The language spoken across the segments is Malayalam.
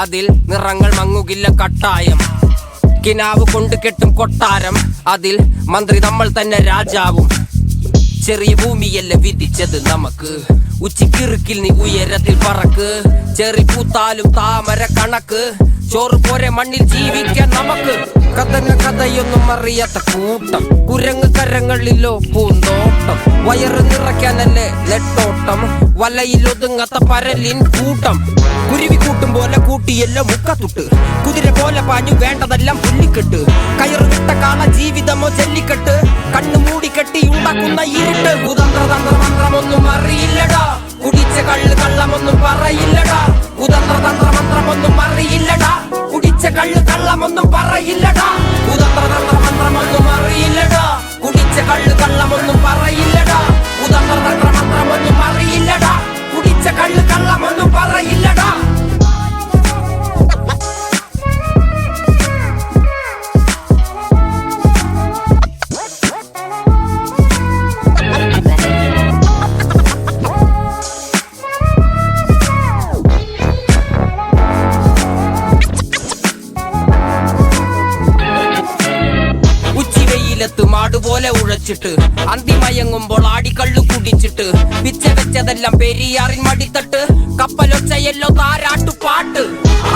അതിൽ നിറങ്ങൾ മങ്ങുകില്ല കട്ടായം. കിനാവ് കൊണ്ട് കെട്ടും കൊട്ടാരം, അതിൽ മന്ത്രി നമ്മൾ തന്നെ രാജാവും. ചെറിയ ഭൂമിയല്ല വിധിച്ചത് നമുക്ക്, ഉച്ചിക്കിറുക്കിൽ നീ ഉയരത്തിൽ പറക്ക്. ചെറി പൂത്താലും താമര കണക്ക്, ചോറ് പോരെ മണ്ണിൽ ജീവിക്കാൻ നമുക്ക്. കഥന കഥയൊന്നും അറിയാത്ത കൂട്ടം, കുരങ്ങ് കരങ്ങളിലോ പൂന്തോട്ടം. വയറ് നിറയ്ക്കാനല്ലേ നെട്ടോട്ടം, വലയിൽ ഒതുങ്ങാത്ത പരലിൻ കൂട്ടം. കുരുവി കൂട്ടും പോലെ കൂട്ടിയല്ലോ മുക്കത്തുട്ട്, കുതിര പോലെ പാഞ്ഞു വേണ്ടതെല്ലാം പുല്ലിക്കെട്ട്. കയറുവിട്ട കാള ജീവിതമോ ജല്ലിക്കെട്ട്, കണ്ണു മൂടിക്കെട്ടി ഉണ്ടാക്കുന്ന ഇരുട്ട്. കുതന്ത്ര തന്ത്ര മന്ത്രമൊന്നും അറിയില്ലടാ, കുടിച്ച കള്ള് കള്ളമൊന്നും പറയില്ലടാ. കുതന്ത്ര തന്ത്ര മന്ത്രമൊന്നും അറിയില്ലടാ, കുടിച്ച കള്ള് കള്ളമൊന്നും പറയില്ലടാ. കുതന്ത്ര തന്ത്ര മന്ത്രമൊന്നും അറിയില്ലടാ, കുടിച്ച കള്ള് കള്ളമൊന്നും പറയില്ലടാ. കുതന്ത്ര തന്ത്ര മന്ത്രമൊന്നും അറിയില്ലടാ, കുടിച്ച കള്ള് കള്ളമൊന്നും പറയില്ലടാ. മാടുപോലെ ഉഴച്ചിട്ട് അന്തിമയങ്ങുമ്പോൾ ആടിക്കള്ളു കുടിച്ചിട്ട്, പിച്ച വെച്ചതെല്ലാം പെരിയാറിൻ മടിത്തട്ട്. കപ്പലൊച്ചയല്ലോ താരാട്ടുപാട്ട്,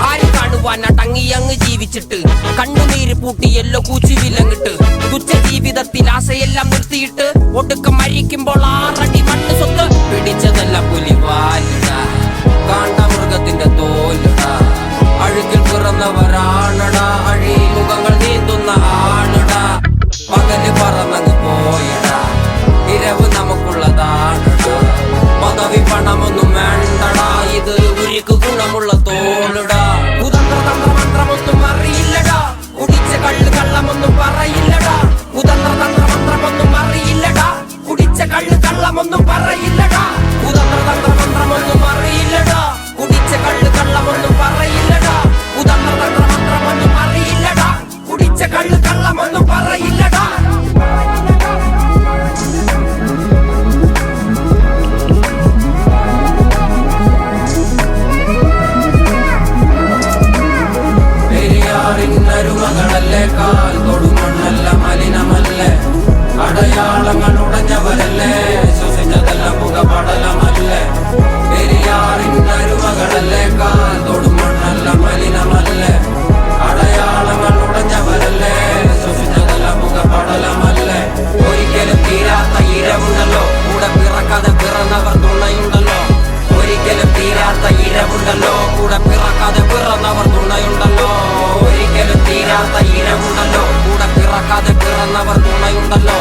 ആര് കാണുവാൻ അടങ്ങിയങ്ങ് ജീവിച്ചിട്ട്. കണ്ണുനീര് പൂട്ടിയല്ലോ കൂച്ചി വിലങ്ങിട്ട്, തുച്ഛ ജീവിതത്തിൽ ആശയെല്ലാം നിർത്തിയിട്ട്. ഒടുക്കം മരിക്കുമ്പോൾ 6 അടി മണ്ണ് സ്വത്ത്. പിടിച്ചതെല്ലാം പുലിവാലിടാ, കാണ്ടമൃഗത്തിന്റെ തോലിടാ. അഴുകിൽ പിറന്നവരാണടാ, അഴിമുഖങ്ങൾ നീന്തുന്ന ആണടാ. പകല് പറന്നങ്ങ് പോയടാ, ഇരവ് നമുക്കുള്ളതാണടാ. പദവി പണമൊന്നും വേണ്ടടാ, ഇത് ഉരുക്ക് ഗുണമുള്ള തോളിടാ. കുതന്ത്ര തന്ത്ര മന്ത്രമൊന്നും അറിയില്ലടാ, കുടിച്ച കള്ള് കള്ളമൊന്നും പറയില്ലടാ. കുതന്ത്ര തന്ത്ര മന്ത്രമൊന്നും അറിയില്ലടാ, കുടിച്ച കള്ള് കള്ളമൊന്നും പറയില്ലടാ. കുതന്ത്ര തന്ത്ര മന്ത്രമൊന്നും അറിയില്ലടാ, കുടിച്ച കള്ള് കള്ളമൊന്നും പറയില്ലടാ. കുതന്ത്ര തന്ത്ര മന്ത്രമൊന്നും അറിയില്ലടാ, കുടിച്ച കള്ള് കള്ളമൊന്നും പറയില്ലടാ. പെരിയാറിന്നരുമകളല്ലേ, കാൽ തൊടുമണ്ണല്ല മലിനമല്ലേ. അടയാളങ്ങൾ ഉടഞ്ഞവരല്ലേ, ശ്വസിച്ചതെല്ലാം പുകപടലമല്ലേ. പെരിയാറിന്നരുമകളല്ലേ, കാൽ തൊടുമണ്ണല്ല മലിനമല്ലേ. അടയാളങ്ങൾ ഉടഞ്ഞവരല്ലേ, ശ്വസിച്ചതെല്ലാം പുകപടലമല്ലേ. ഒരിക്കലും തീരാത്ത ഇരവുണ്ടല്ലോ, കൂടെ പിറക്കാതെ പിറന്നവർ തുണയുണ്ടല്ലോ. ഒരിക്കലും തീരാത്ത ഇരവുണ്ടല്ലോ, കൂടെ പിറക്കാതെ പിറന്നവർ തുണയുണ്ടല്ലോ. ഒരിക്കലും തീരാത്ത ഇരവുണ്ടല്ലോ, കൂടെ പിറക്കാതെ പിറന്നവർ തുണയുണ്ടല്ലോ.